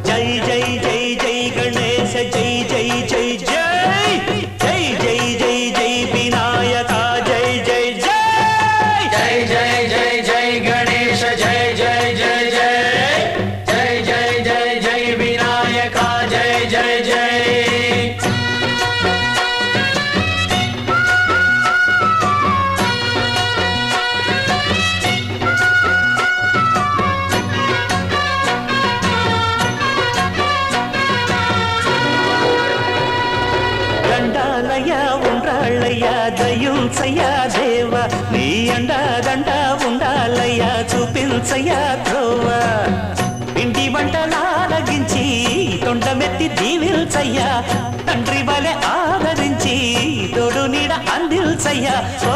జై జై జై జై గణేశ జై జై జై జై జై జై జై జై వినాయక జై జై జై జై జై జై జై గణేశ జై జై జై జై జై జై జై జై వినాయక జై జై జై ఉండాలయ్యా దయుంచయ్యా దేవ నీ అండదండ ఉండాలయ్యా చూపించయ్యా త్రోవ ఇంటి వంటలారగించి తొండమెత్తి దీవిల్చయ్యా తండ్రి వలె ఆదరించి తోడు నీడ అందిల్చయ్యా ఓ